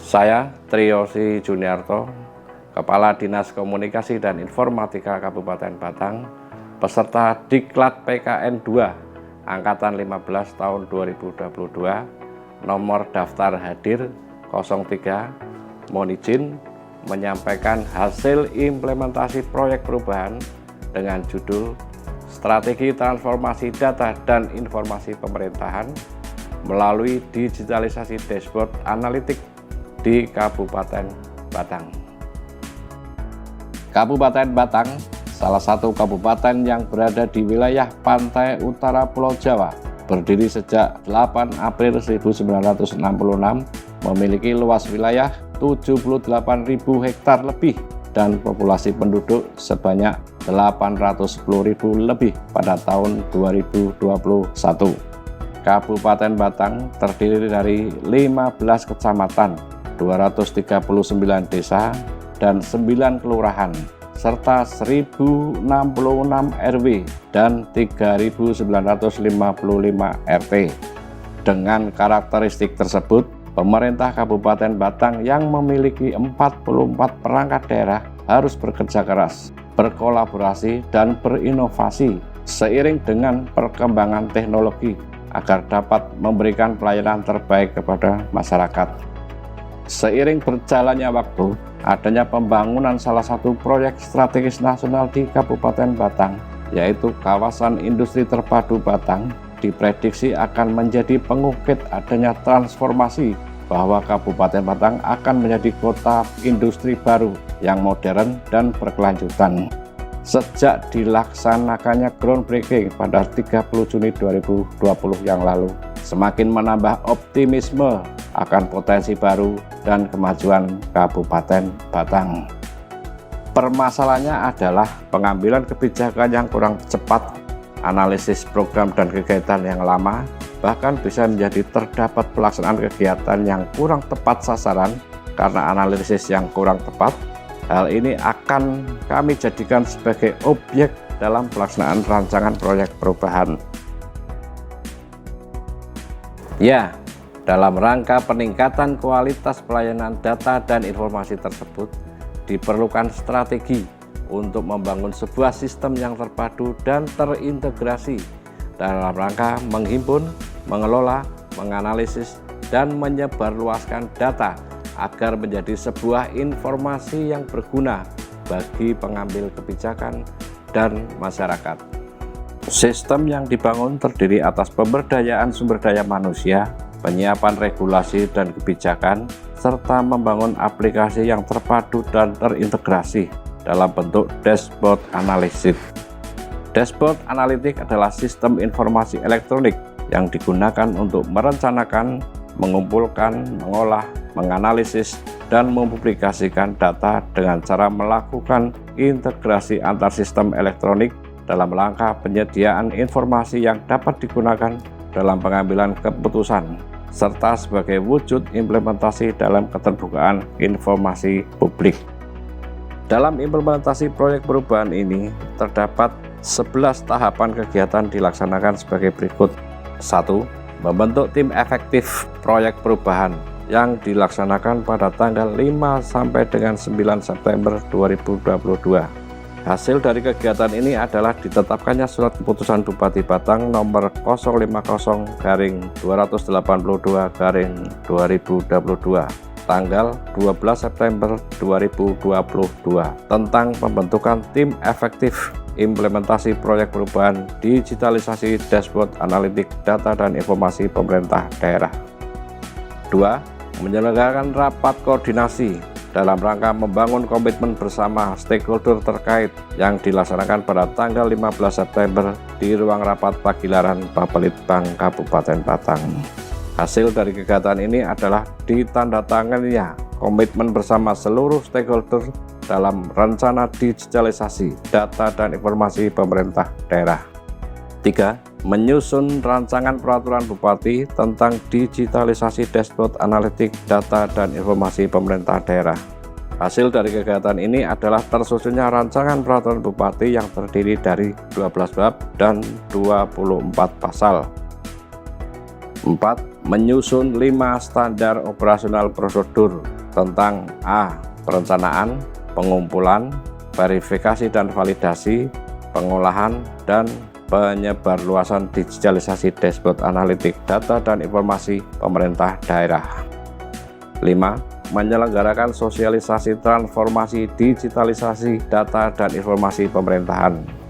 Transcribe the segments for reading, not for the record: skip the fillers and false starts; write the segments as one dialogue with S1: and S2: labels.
S1: Saya Triyosi Juniarto, Kepala Dinas Komunikasi dan Informatika Kabupaten Batang, peserta Diklat PKN 2 Angkatan 15 tahun 2022, nomor daftar hadir 03, mohon izin menyampaikan hasil implementasi proyek perubahan dengan judul Strategi Transformasi Data dan Informasi Pemerintahan melalui digitalisasi dashboard analitik di Kabupaten Batang. Kabupaten Batang salah satu kabupaten yang berada di wilayah pantai utara Pulau Jawa, berdiri sejak 8 April 1966, memiliki luas wilayah 78.000 hektar lebih dan populasi penduduk sebanyak 810.000 lebih pada tahun 2021. Kabupaten Batang terdiri dari 15 kecamatan, 239 desa, dan 9 kelurahan, serta 1066 RW dan 3.955 RT. Dengan karakteristik tersebut, pemerintah Kabupaten Batang yang memiliki 44 perangkat daerah harus bekerja keras, berkolaborasi, dan berinovasi seiring dengan perkembangan teknologi agar dapat memberikan pelayanan terbaik kepada masyarakat. Seiring berjalannya waktu, adanya pembangunan salah satu proyek strategis nasional di Kabupaten Batang, yaitu kawasan industri terpadu Batang, diprediksi akan menjadi pengukit adanya transformasi bahwa Kabupaten Batang akan menjadi kota industri baru yang modern dan berkelanjutan. Sejak dilaksanakannya groundbreaking pada 30 Juni 2020 yang lalu, semakin menambah optimisme akan potensi baru dan kemajuan Kabupaten Batang. Permasalahannya adalah pengambilan kebijakan yang kurang cepat, analisis program dan kegiatan yang lama, bahkan bisa menjadi terdapat pelaksanaan kegiatan yang kurang tepat sasaran karena analisis yang kurang tepat. Hal ini akan kami jadikan sebagai objek dalam pelaksanaan rancangan proyek perubahan. Ya, dalam rangka peningkatan kualitas pelayanan data dan informasi tersebut, diperlukan strategi untuk membangun sebuah sistem yang terpadu dan terintegrasi dalam rangka menghimpun, mengelola, menganalisis, dan menyebarluaskan data agar menjadi sebuah informasi yang berguna bagi pengambil kebijakan dan masyarakat. Sistem yang dibangun terdiri atas pemberdayaan sumber daya manusia, penyiapan regulasi dan kebijakan, serta membangun aplikasi yang terpadu dan terintegrasi dalam bentuk dashboard analitik. Dashboard analitik adalah sistem informasi elektronik yang digunakan untuk merencanakan, mengumpulkan, mengolah, menganalisis, dan mempublikasikan data dengan cara melakukan integrasi antar sistem elektronik dalam rangka penyediaan informasi yang dapat digunakan dalam pengambilan keputusan, serta sebagai wujud implementasi dalam keterbukaan informasi publik. Dalam implementasi proyek perubahan ini, terdapat 11 tahapan kegiatan dilaksanakan sebagai berikut. 1. Membentuk tim efektif proyek perubahan yang dilaksanakan pada tanggal 5 sampai dengan 9 September 2022. Hasil dari kegiatan ini adalah ditetapkannya surat keputusan Bupati Batang nomor 050-282/2022 tanggal 12 September 2022 tentang pembentukan tim efektif implementasi proyek perubahan digitalisasi dashboard analitik data dan informasi pemerintah daerah. 2. Menyelenggarakan rapat koordinasi dalam rangka membangun komitmen bersama stakeholder terkait yang dilaksanakan pada tanggal 15 September di ruang rapat Pagelaran Bapelitbang Kabupaten Batang. Hasil dari kegiatan ini adalah ditandatanganinya komitmen bersama seluruh stakeholder dalam rencana digitalisasi data dan informasi pemerintah daerah. 3. Menyusun rancangan peraturan Bupati tentang digitalisasi dashboard analitik data dan informasi pemerintah daerah. Hasil dari kegiatan ini adalah tersusunnya rancangan peraturan Bupati yang terdiri dari 12 bab dan 24 pasal. 4. menyusun 5 standar operasional prosedur tentang A. Perencanaan, pengumpulan, verifikasi dan validasi, pengolahan, dan penyebarluasan digitalisasi dashboard analitik data dan informasi pemerintah daerah. 5. Menyelenggarakan sosialisasi transformasi digitalisasi data dan informasi pemerintahan.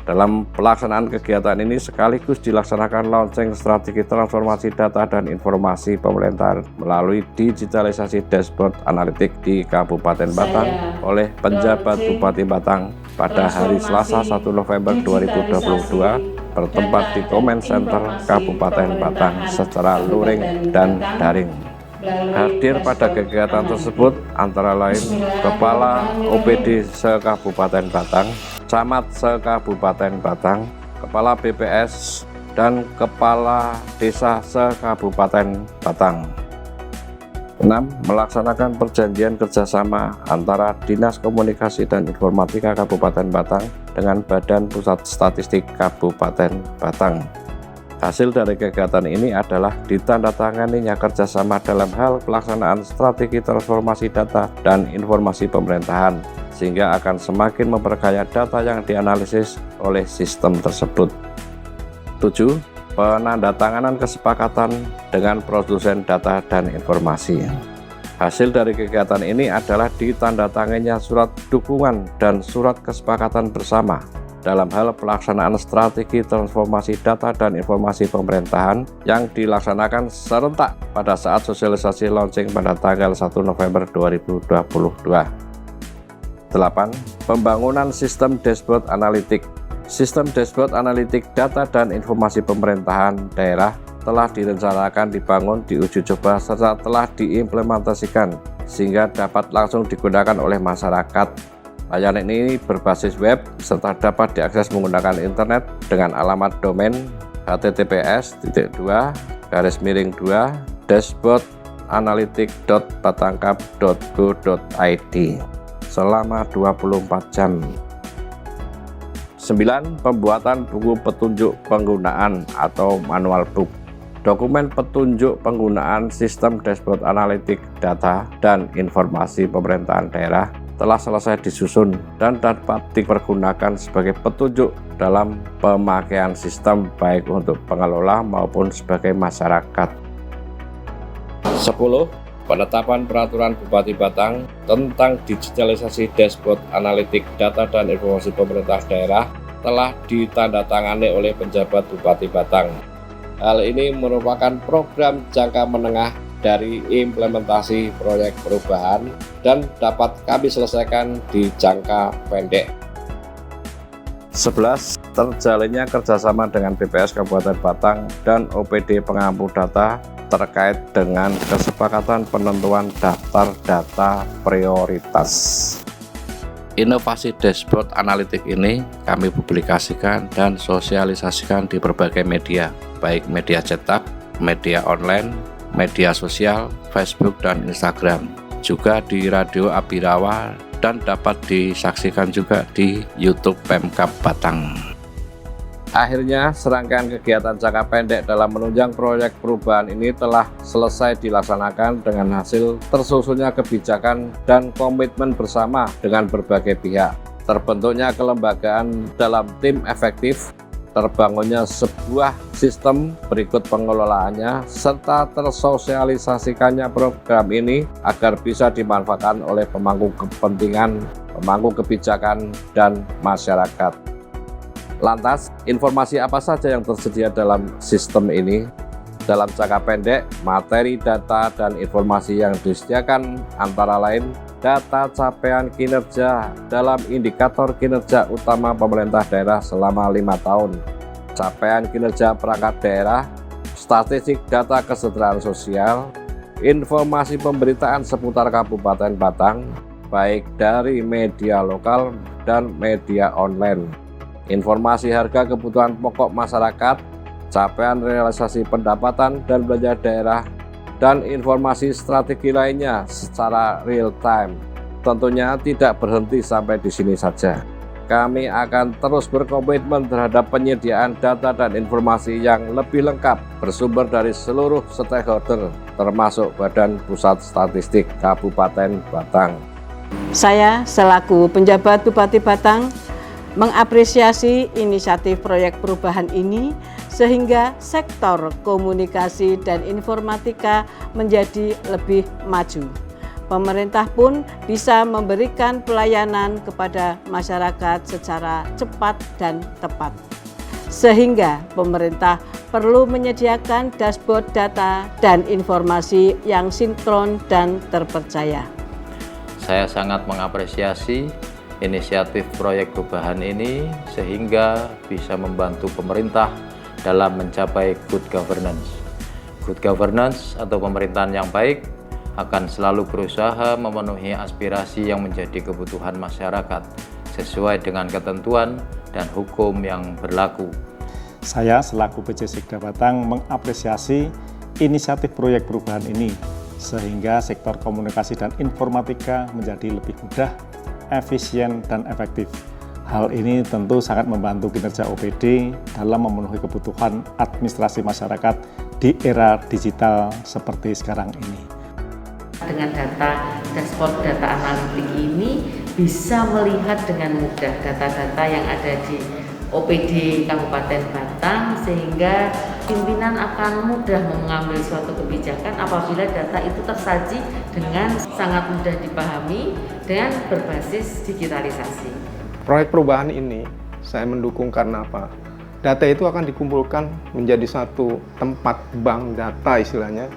S1: Dalam pelaksanaan kegiatan ini sekaligus dilaksanakan launching strategi transformasi data dan informasi pemerintahan melalui digitalisasi dashboard analitik di Kabupaten Batang oleh penjabat Bupati Batang pada hari Selasa 1 November 2022 bertempat di Comment Center Kabupaten Batang secara luring dan daring. Hadir pada kegiatan tersebut antara lain Kepala OPD se-Kabupaten Batang, Camat se-Kabupaten Batang, Kepala BPS, dan Kepala Desa se-Kabupaten Batang. 6. Melaksanakan perjanjian kerjasama antara Dinas Komunikasi dan Informatika Kabupaten Batang dengan Badan Pusat Statistik Kabupaten Batang. Hasil dari kegiatan ini adalah ditandatanganinya kerjasama dalam hal pelaksanaan strategi transformasi data dan informasi pemerintahan, sehingga akan semakin memperkaya data yang dianalisis oleh sistem tersebut. 7. Penandatanganan kesepakatan dengan produsen data dan informasi. Hasil dari kegiatan ini adalah ditandatanganinya surat dukungan dan surat kesepakatan bersama dalam hal pelaksanaan strategi transformasi data dan informasi pemerintahan yang dilaksanakan serentak pada saat sosialisasi launching pada tanggal 1 November 2022. 8. Pembangunan sistem dashboard analitik. Sistem dashboard analitik data dan informasi pemerintahan daerah telah direncanakan dibangun, diuji coba, serta telah diimplementasikan sehingga dapat langsung digunakan oleh masyarakat. Layanan ini berbasis web serta dapat diakses menggunakan internet dengan alamat domain https://dashboardanalytic.batangkap.go.id selama 24 jam. 9. Pembuatan buku petunjuk penggunaan atau manual book. Dokumen petunjuk penggunaan sistem dashboard analitik data dan informasi pemerintahan daerah telah selesai disusun dan dapat dipergunakan sebagai petunjuk dalam pemakaian sistem baik untuk pengelola maupun sebagai masyarakat. 10. Penetapan peraturan Bupati Batang tentang digitalisasi dashboard analitik data dan informasi pemerintah daerah telah ditandatangani oleh penjabat Bupati Batang. Hal ini merupakan program jangka menengah dari implementasi proyek perubahan dan dapat kami selesaikan di jangka pendek. 11. Terjalinnya kerjasama dengan BPS Kabupaten Batang dan OPD pengampu data terkait dengan kesepakatan penentuan daftar data prioritas. Inovasi dashboard analitik ini kami publikasikan dan sosialisasikan di berbagai media, baik media cetak, media online, media sosial, Facebook dan Instagram, juga di Radio Abirawa dan dapat disaksikan juga di YouTube Pemkab Batang. Akhirnya, serangkaian kegiatan jangka pendek dalam menunjang proyek perubahan ini telah selesai dilaksanakan dengan hasil tersusunnya kebijakan dan komitmen bersama dengan berbagai pihak. Terbentuknya kelembagaan dalam tim efektif, terbangunnya sebuah sistem berikut pengelolaannya, serta tersosialisasikannya program ini agar bisa dimanfaatkan oleh pemangku kepentingan, pemangku kebijakan, dan masyarakat. Lantas, informasi apa saja yang tersedia dalam sistem ini? Dalam jangka pendek, materi data dan informasi yang disediakan antara lain data capaian kinerja dalam indikator kinerja utama pemerintah daerah selama 5 tahun, capaian kinerja perangkat daerah, statistik data kesejahteraan sosial, informasi pemberitaan seputar Kabupaten Batang, baik dari media lokal dan media online, informasi harga kebutuhan pokok masyarakat, capaian realisasi pendapatan dan belanja daerah, dan informasi strategi lainnya secara real time. Tentunya tidak berhenti sampai di sini saja. kami akan terus berkomitmen terhadap penyediaan data dan informasi yang lebih lengkap bersumber dari seluruh stakeholder, termasuk Badan Pusat Statistik Kabupaten Batang.
S2: Saya selaku penjabat Bupati Batang mengapresiasi inisiatif proyek perubahan ini sehingga sektor komunikasi dan informatika menjadi lebih maju. Pemerintah pun bisa memberikan pelayanan kepada masyarakat secara cepat dan tepat. Sehingga pemerintah perlu menyediakan dashboard data dan informasi yang sinkron dan terpercaya.
S3: Saya sangat mengapresiasi inisiatif proyek perubahan ini sehingga bisa membantu pemerintah dalam mencapai good governance. Good governance atau pemerintahan yang baik akan selalu berusaha memenuhi aspirasi yang menjadi kebutuhan masyarakat sesuai dengan ketentuan dan hukum yang berlaku.
S4: Saya selaku PJ Sekda Batang mengapresiasi inisiatif proyek perubahan ini sehingga sektor komunikasi dan informatika menjadi lebih mudah, efisien, dan efektif. Hal ini tentu sangat membantu kinerja OPD dalam memenuhi kebutuhan administrasi masyarakat di era digital seperti sekarang ini.
S5: Dengan dashboard data analitik ini bisa melihat dengan mudah data-data yang ada di OPD Kabupaten Batang sehingga pimpinan akan mudah mengambil suatu kebijakan apabila data itu tersaji dengan sangat mudah dipahami dengan berbasis digitalisasi.
S6: Proyek perubahan ini saya mendukung karena apa? Data itu akan dikumpulkan menjadi satu tempat bank data istilahnya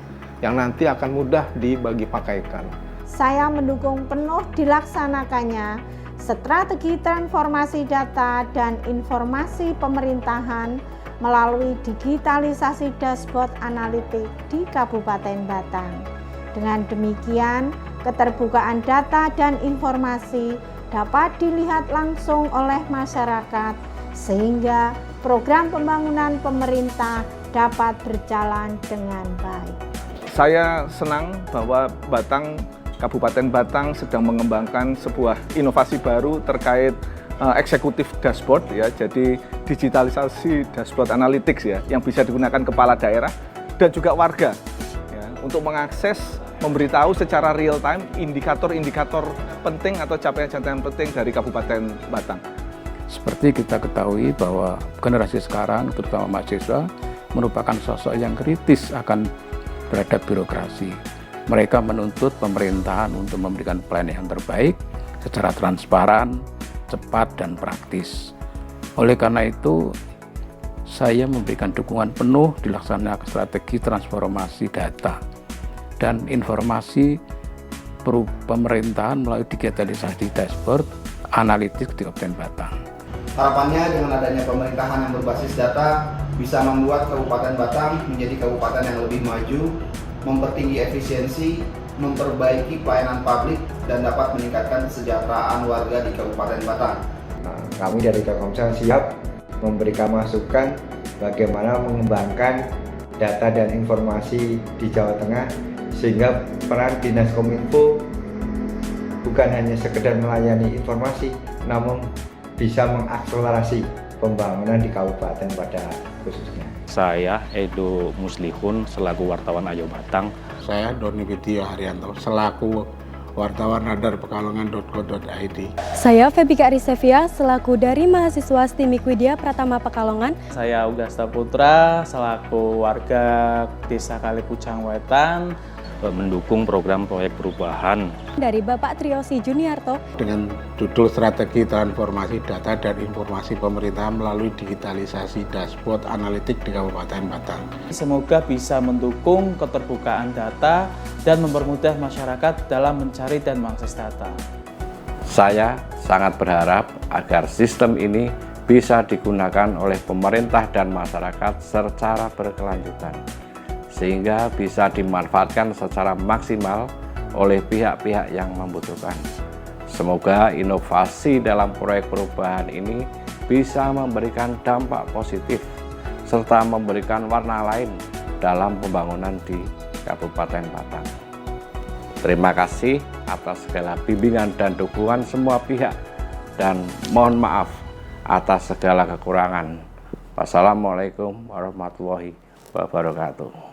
S6: yang nanti akan mudah dibagi pakaikan.
S7: Saya mendukung penuh dilaksanakannya strategi transformasi data dan informasi pemerintahan melalui digitalisasi dashboard analitik di Kabupaten Batang. Dengan demikian, keterbukaan data dan informasi dapat dilihat langsung oleh masyarakat sehingga program pembangunan pemerintah dapat berjalan dengan baik.
S6: Saya senang bahwa Kabupaten Batang sedang mengembangkan sebuah inovasi baru terkait eksekutif dashboard ya, jadi digitalisasi dashboard analytics ya, yang bisa digunakan kepala daerah dan juga warga ya, untuk mengakses, memberitahu secara real time indikator-indikator penting atau capaian-capaian penting dari Kabupaten Batang.
S8: Seperti kita ketahui bahwa generasi sekarang, terutama mahasiswa, merupakan sosok yang kritis akan terhadap birokrasi. Mereka menuntut pemerintahan untuk memberikan pelayanan yang terbaik secara transparan, cepat, dan praktis. Oleh karena itu, saya memberikan dukungan penuh dilaksanakan strategi transformasi data dan informasi pemerintahan melalui digitalisasi dashboard analitik di Kabupaten Batang.
S9: Harapannya dengan adanya pemerintahan yang berbasis data bisa membuat Kabupaten Batang menjadi kabupaten yang lebih maju, mempertinggi efisiensi, memperbaiki pelayanan publik, dan dapat meningkatkan kesejahteraan warga di Kabupaten Batang.
S10: Kami dari Telkomsel siap memberikan masukan bagaimana mengembangkan data dan informasi di Jawa Tengah sehingga peran Dinas Kominfo bukan hanya sekedar melayani informasi, namun bisa mengakselerasi pembangunan di kabupaten pada khususnya.
S11: Saya Edo Muslihun selaku wartawan Ayo Batang.
S12: Saya Doni Widya Haryanto selaku wartawan radar pekalongan.co.id.
S13: Saya Febika Arisevia selaku dari mahasiswa STIMIK Widya Pratama Pekalongan.
S14: Saya Ugasta Putra selaku warga Desa Kalipucang Wetan
S11: mendukung program proyek perubahan.
S13: Dari Bapak Triosi Juniarto.
S12: Dengan judul Strategi Transformasi Data dan Informasi Pemerintahan melalui Digitalisasi Dashboard Analitik di Kabupaten Batang.
S14: Semoga bisa mendukung keterbukaan data dan mempermudah masyarakat dalam mencari dan mengakses data.
S1: Saya sangat berharap agar sistem ini bisa digunakan oleh pemerintah dan masyarakat secara berkelanjutan, sehingga bisa dimanfaatkan secara maksimal oleh pihak-pihak yang membutuhkan. Semoga inovasi dalam proyek perubahan ini bisa memberikan dampak positif serta memberikan warna lain dalam pembangunan di Kabupaten Batang. Terima kasih atas segala bimbingan dan dukungan semua pihak, dan mohon maaf atas segala kekurangan. Wassalamualaikum warahmatullahi wabarakatuh.